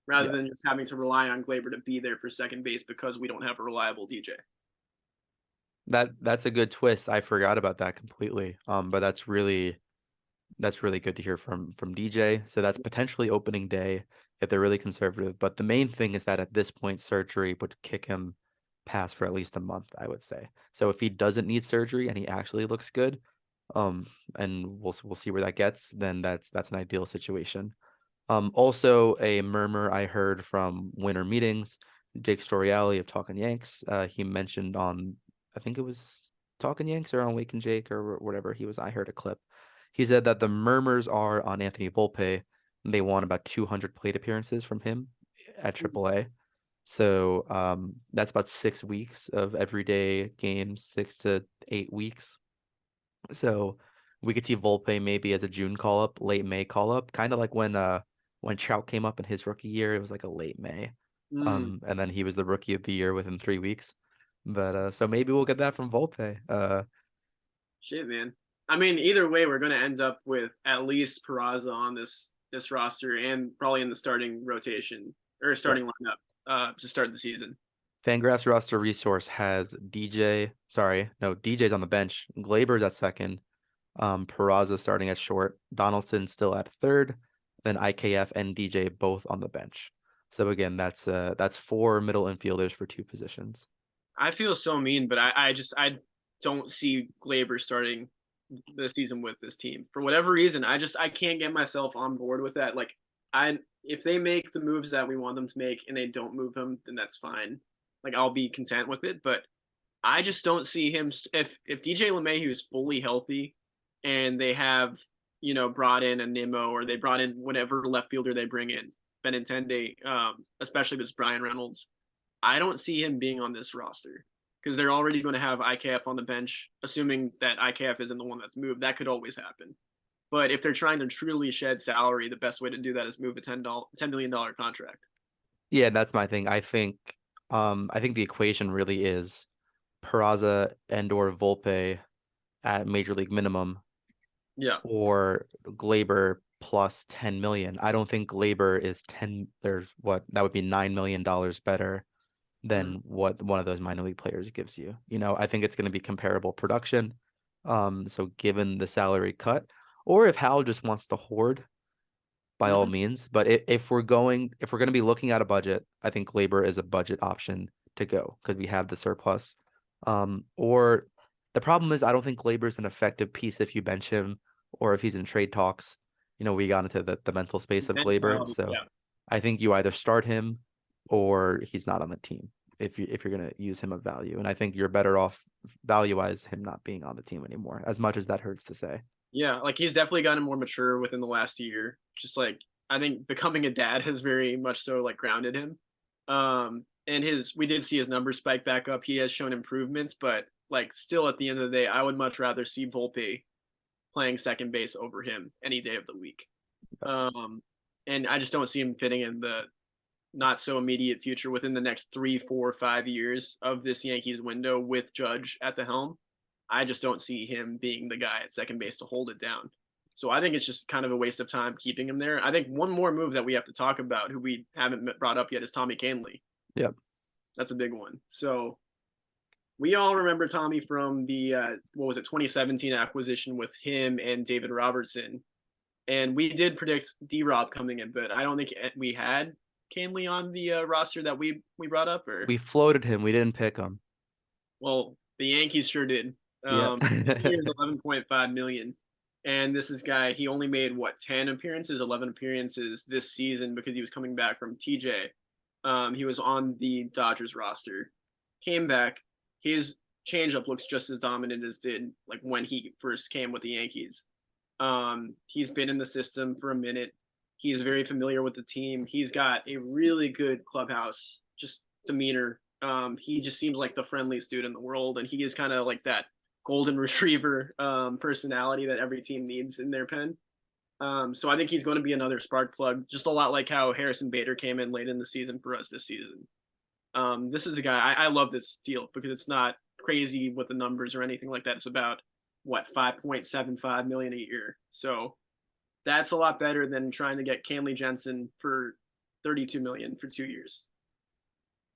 rather Yeah. than just having to rely on Gleyber to be there for second base because we don't have a reliable DJ. That's a good twist. I forgot about that completely. But that's really good to hear from DJ. So that's potentially opening day if they're really conservative. But the main thing is that at this point, surgery would kick him past for at least a month, I would say. So if he doesn't need surgery and he actually looks good, um, and we'll see where that gets, then that's an ideal situation. Also a murmur I heard from winter meetings, Jake Storiale of Talking Yanks. He mentioned on, I think it was Talking Yanks or on Wake and Jake or whatever he was. I heard a clip. He said that the murmurs are on Anthony Volpe. They want about 200 plate appearances from him at AAA. So that's about 6 weeks of everyday games, 6 to 8 weeks. So we could see Volpe maybe as a June call up, late May call up, kind of like when Trout came up in his rookie year, it was like a late May. Mm, And then he was the rookie of the year within 3 weeks. But so maybe we'll get that from Volpe. shit, man. I mean, either way, we're going to end up with at least Peraza on this roster and probably in the starting rotation or Yeah. starting lineup to start the season. Fangraphs roster resource has DJ. Sorry, no, DJ's on the bench. Glaber's at second. Peraza starting at short. Donaldson still at third. Then IKF and DJ both on the bench. So again, that's four middle infielders for two positions. I feel so mean, but I don't see Glaber starting the season with this team for whatever reason. I can't get myself on board with that. Like I if they make the moves that we want them to make and they don't move him, then that's fine. Like I'll be content with it. But I just don't see him if DJ LeMahieu is fully healthy and they have brought in a Nimmo or they brought in whatever left fielder they bring in Benintendi, especially with Brian Reynolds. I don't see him being on this roster because they're already going to have IKF on the bench, assuming that IKF isn't the one that's moved. That could always happen. But if they're trying to truly shed salary, the best way to do that is move a $10 million contract. Yeah, that's my thing. I think the equation really is Peraza and or Volpe at major league minimum Yeah. or Glaber plus 10 million. I don't think Glaber is 10, there's what that would be $9 million better Mm-hmm. than what one of those minor league players gives you. I think it's going to be comparable production. So given the salary cut, or if Hal just wants to hoard, by all Mm-hmm. means. But if we're going to be looking at a budget, I think Glaber is a budget option to go because we have the surplus. Or the problem is I don't think Glaber is an effective piece if you bench him or if he's in trade talks. We got into the mental space of Glaber, so Yeah. I think you either start him or he's not on the team if you're gonna use him of value. And I think you're better off value wise him not being on the team anymore, as much as that hurts to say. Yeah, like he's definitely gotten more mature within the last year. Just like I think becoming a dad has very much so like grounded him. And we did see his numbers spike back up. He has shown improvements, but like still at the end of the day, I would much rather see Volpe playing second base over him any day of the week. Um, and I just don't see him fitting in the not so immediate future within the next 3, 4, 5 years of this Yankees window with Judge at the helm. I just don't see him being the guy at second base to hold it down. So I think it's just kind of a waste of time keeping him there. I think one more move that we have to talk about, who we haven't brought up yet, is Tommy Kahnle. Yep. That's a big one. So we all remember Tommy from the what was it, 2017 acquisition with him and David Robertson, and we did predict D-Rob coming in, but I don't think we had Kahnle on the roster that we brought up. Or We floated him. We didn't pick him. well, the Yankees sure did. Yeah. 2 years, 11.5 million. And this is guy, he only made what, 10 appearances, 11 appearances this season because he was coming back from TJ. He was on the Dodgers roster, came back. His changeup looks just as dominant as did like when he first came with the Yankees. He's been in the system for a minute. He's very familiar with the team. He's got a really good clubhouse just demeanor. He just seems like the friendliest dude in the world, and he is kind of like that golden retriever personality that every team needs in their pen. So I think he's going to be another spark plug, just a lot like how Harrison Bader came in late in the season for us this season. This is a guy I love this deal because it's not crazy with the numbers or anything like that. It's about what, 5.75 million a year. So that's a lot better than trying to get Kahnle Jensen for 32 million for 2 years.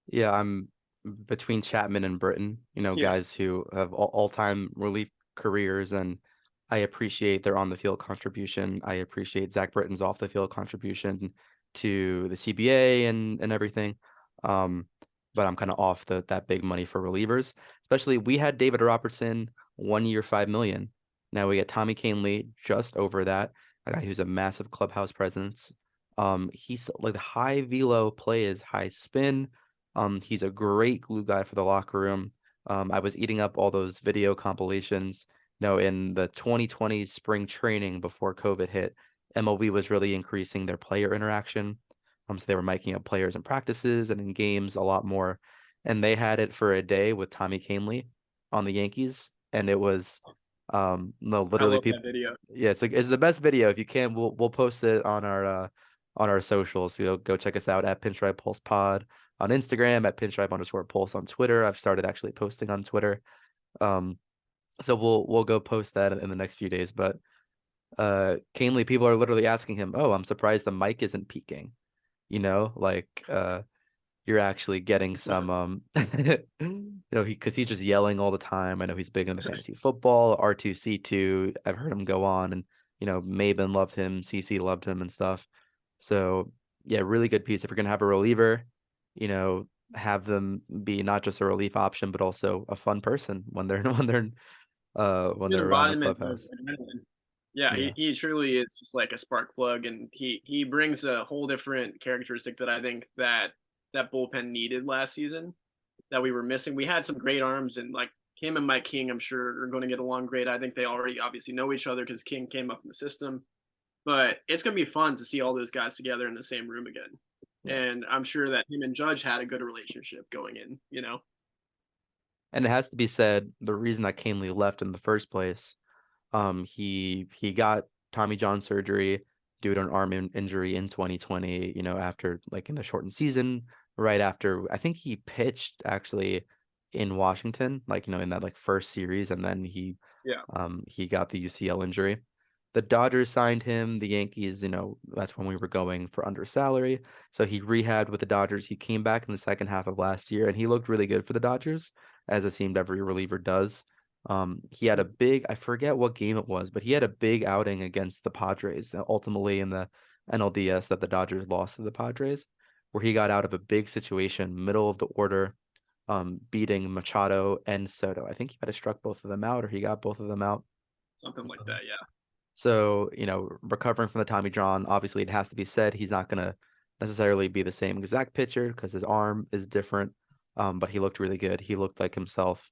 Yeah, I'm between Chapman and Britton, Yeah. guys who have all-time relief careers, and I appreciate their on-the-field contribution. I appreciate Zach Britton's off-the-field contribution to the CBA and everything. But I'm kind of off that big money for relievers. Especially, we had David Robertson 1 year, 5 million. Now we get Tommy Kahnle just over that, a guy who's a massive clubhouse presence. He's like the high velo play is high spin. He's a great glue guy for the locker room. I was eating up all those video compilations. In the 2020 spring training before COVID hit, MLB was really increasing their player interaction. So they were miking up players in practices and in games a lot more. And they had it for a day with Tommy Kahnle on the Yankees. And it was no, I literally love that people. video. Yeah, it's the best video. If you can, we'll post it on our socials. So go check us out at Pinstripe Pulse Pod on Instagram, at Pinstripe_Pulse on Twitter. I've started actually posting on Twitter. So we'll go post that in the next few days. But Kahnle, people are literally asking him, "Oh, I'm surprised the mic isn't peaking." You're actually getting some because he's just yelling all the time. I know he's big into fantasy football, R2C2. I've heard him go on, and Maben loved him, CC loved him and stuff. So yeah, really good piece. If you're gonna have a reliever, have them be not just a relief option, but also a fun person when they're when Good they're around the embodiment of clubhouse. adrenaline. Yeah, Yeah. he truly is just like a spark plug, and he brings a whole different characteristic that I think that bullpen needed last season that we were missing. We had some great arms, and like him and Mike King, I'm sure are going to get along great. I think they already obviously know each other because King came up in the system. But it's going to be fun to see all those guys together in the same room again. Yeah. And I'm sure that him and Judge had a good relationship going in. And it has to be said, the reason that Kahnle left in the first place, he got Tommy John surgery due to an arm injury in 2020, after like in the shortened season, right after I think he pitched actually in Washington, like, in that like first series, and then Yeah. he got the UCL injury. The Dodgers signed him. The Yankees, that's when we were going for under salary. So he rehabbed with the Dodgers. He came back in the second half of last year, and he looked really good for the Dodgers, as it seemed every reliever does. He had a big, I forget what game it was, but he had a big outing against the Padres, ultimately in the NLDS that the Dodgers lost to the Padres, where he got out of a big situation, middle of the order, beating Machado and Soto. I think he might have struck both of them out, or he got both of them out. Something like that. Yeah. So, recovering from the Tommy John, obviously it has to be said he's not going to necessarily be the same exact pitcher because his arm is different. But he looked really good. He looked like himself.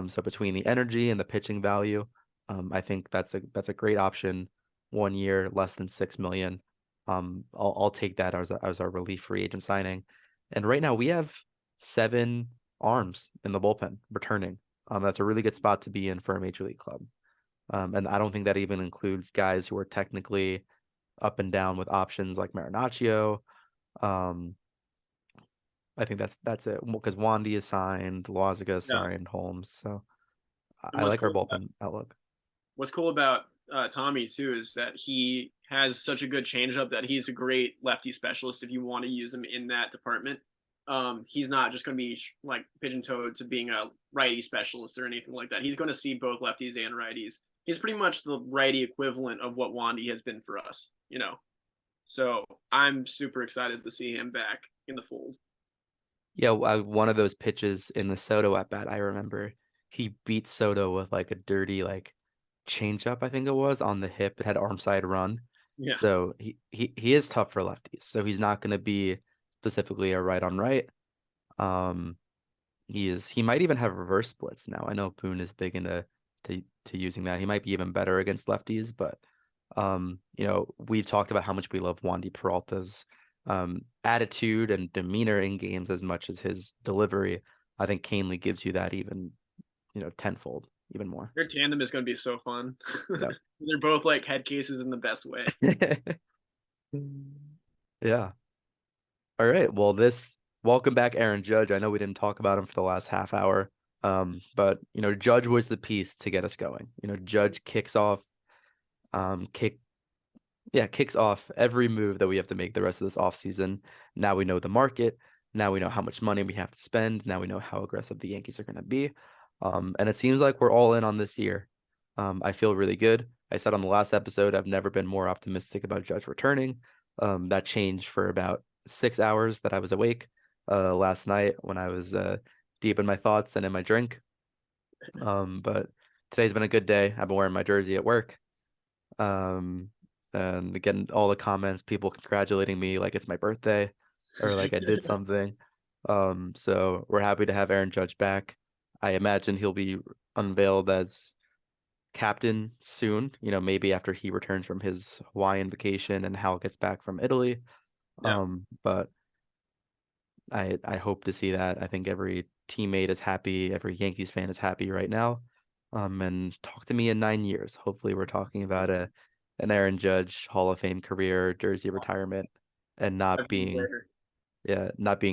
So between the energy and the pitching value, I think that's a great option. 1 year, less than 6 million. I'll take that as our relief free agent signing. And right now we have 7 arms in the bullpen returning. That's a really good spot to be in for a major league club. And I don't think that even includes guys who are technically up and down with options like Marinaccio. I think that's it because Wandy is signed, Loaziga is Yeah. signed, Holmes. So And I like our bullpen outlook. what's cool about Tommy too is that he has such a good changeup that he's a great lefty specialist if you want to use him in that department. he's not just going to be like pigeon-toed to being a righty specialist or anything like that. He's going to see both lefties and righties. He's pretty much the righty equivalent of what Wandy has been for us, you know. So I'm super excited to see him back in the fold. Yeah, one of those pitches in the Soto at bat, I remember he beat Soto with like a dirty like changeup, I think it was on the hip. It had arm side run. Yeah, So he is tough for lefties. So he's not going to be specifically a right on right. Um, he might even have reverse splits now. I know Boone is big into to using that. He might be even better against lefties, but we've talked about how much we love Wandy Peralta's attitude and demeanor in games as much as his delivery. I think Kahnle gives you that even, tenfold, even more. their tandem is going to be so fun. Yeah. They're both like head cases in the best way. Yeah. All right. Well, welcome back, Aaron Judge. I know we didn't talk about him for the last half hour. But Judge was the piece to get us going. Judge kicks off every move that we have to make the rest of this offseason. Now we know the market. Now we know how much money we have to spend. Now we know how aggressive the Yankees are going to be. And it seems like we're all in on this year. I feel really good. I said on the last episode, I've never been more optimistic about Judge returning. That changed for about 6 hours that I was awake last night when I was deep in my thoughts and in my drink. But today's been a good day. I've been wearing my jersey at work. And getting all the comments, people congratulating me like it's my birthday or like I did something. So we're happy to have Aaron Judge back. I imagine he'll be unveiled as captain soon, maybe after he returns from his Hawaiian vacation and Hal gets back from Italy. Yeah. But I hope to see that. I think every teammate is happy, every Yankees fan is happy right now. And talk to me in 9 years. Hopefully we're talking about an Aaron Judge Hall of Fame career, jersey retirement, and not being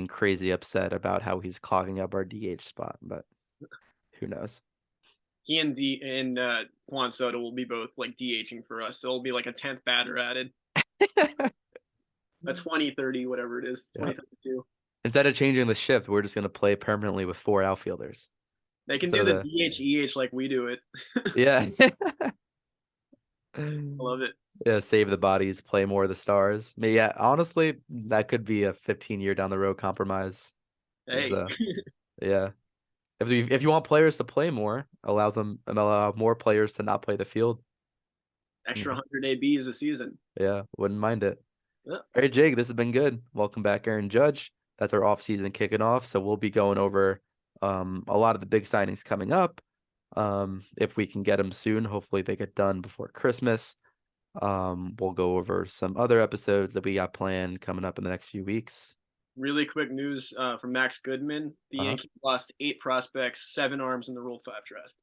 crazy upset about how he's clogging up our DH spot, but who knows? He and Juan Soto will be both like DHing for us. So it'll be like a 10th batter added. A 20, 30, whatever it is, Yeah. 2032. Instead of changing the shift, we're just going to play permanently with 4 outfielders. They can do the DH, EH like we do it. Yeah. I love it. Yeah, save the bodies, play more of the stars. Yeah, honestly, that could be a 15-year down the road compromise. Hey. Yeah. If you want players to play more, allow more players to not play the field. Extra 100 ABs a season. Yeah, wouldn't mind it. Yeah. All right, Jake, this has been good. Welcome back, Aaron Judge. That's our offseason kicking off. So we'll be going over a lot of the big signings coming up. If we can get them soon, hopefully they get done before Christmas. We'll go over some other episodes that we got planned coming up in the next few weeks. Really quick news from Max Goodman. The Yankees lost 8 prospects, 7 arms in the Rule 5 draft.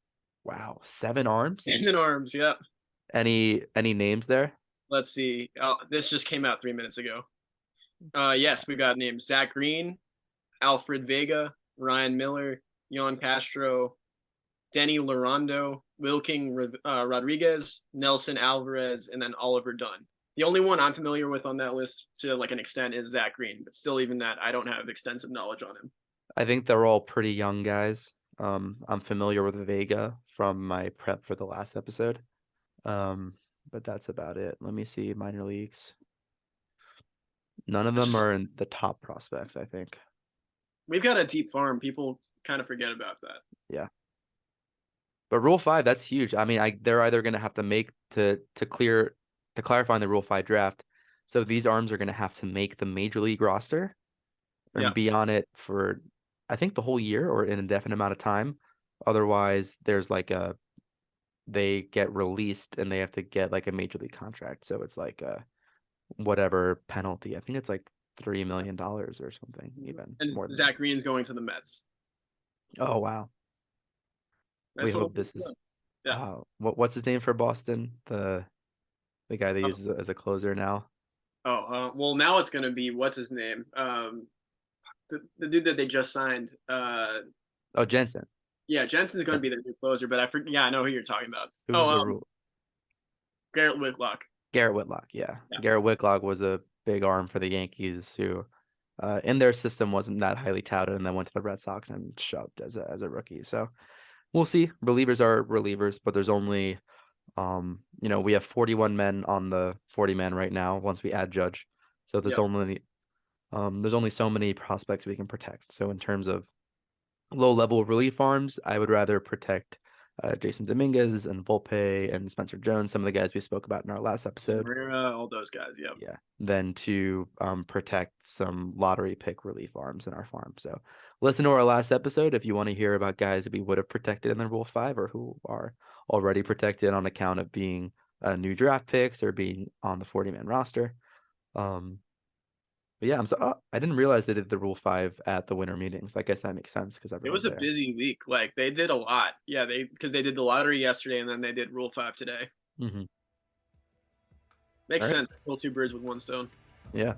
Wow, 7 arms? 7 arms, yeah. Any names there? Let's see. This just came out 3 minutes ago. Yes, we got names: Zach Green, Alfred Vega, Ryan Miller, Yon Castro, Denny Larondo, Wilking Rodriguez, Nelson Alvarez, and then Oliver Dunn. The only one I'm familiar with on that list to like an extent is Zach Green, but still even that, I don't have extensive knowledge on him. I think they're all pretty young guys. I'm familiar with Vega from my prep for the last episode. But that's about it. Let me see minor leagues. None of them are in the top prospects, I think. We've got a deep farm. People kind of forget about that. Yeah. But Rule 5, that's huge. I mean, they're either going to have to make to clarify in the Rule 5 draft. So these arms are going to have to make the major league roster and be on it for, I think, the whole year or an indefinite amount of time. Otherwise, there's like they get released and they have to get like a major league contract. So it's like whatever penalty. I think it's like $3 million or something, even and more than Zach Green's going to the Mets. Oh wow. We hope this is what's his name for Boston? The guy they use as a closer now. Well, now it's gonna be what's his name? The dude that they just signed. Jensen. Yeah, Jensen's gonna be their new closer, but I know who you're talking about. Garrett Whitlock. Garrett Whitlock, yeah. Garrett Whitlock was a big arm for the Yankees who in their system wasn't that highly touted, and then went to the Red Sox and shoved as a rookie. So we'll see. Relievers are relievers, but there's only we have 41 men on the 40-man right now once we add Judge. So there's only so many prospects we can protect. So in terms of low-level relief arms, I would rather protect Jason Dominguez and Volpe and Spencer Jones, some of the guys we spoke about in our last episode. All those guys, yeah. Than to protect some lottery pick relief arms in our farm. So listen to our last episode if you want to hear about guys that we would have protected in the Rule 5 or who are already protected on account of being new draft picks or being on the 40-man roster. But yeah, I didn't realize they did the Rule 5 at the winter meetings. I guess that makes sense because it was a busy week. Like they did a lot. Yeah, because they did the lottery yesterday and then they did Rule 5 today. Mm-hmm. Makes sense. Kill two birds with one stone. Yeah.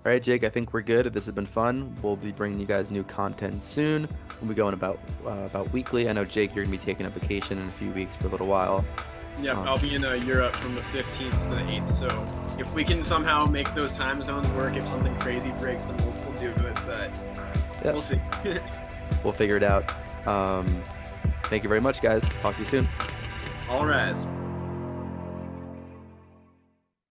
All right, Jake, I think we're good. This has been fun. We'll be bringing you guys new content soon. We'll be going about weekly. I know, Jake, you're going to be taking a vacation in a few weeks for a little while. Yeah, I'll be in Europe from the 15th to the 8th. So if we can somehow make those time zones work, if something crazy breaks, then we'll do it. But we'll see. We'll figure it out. Thank you very much, guys. Talk to you soon. All rise.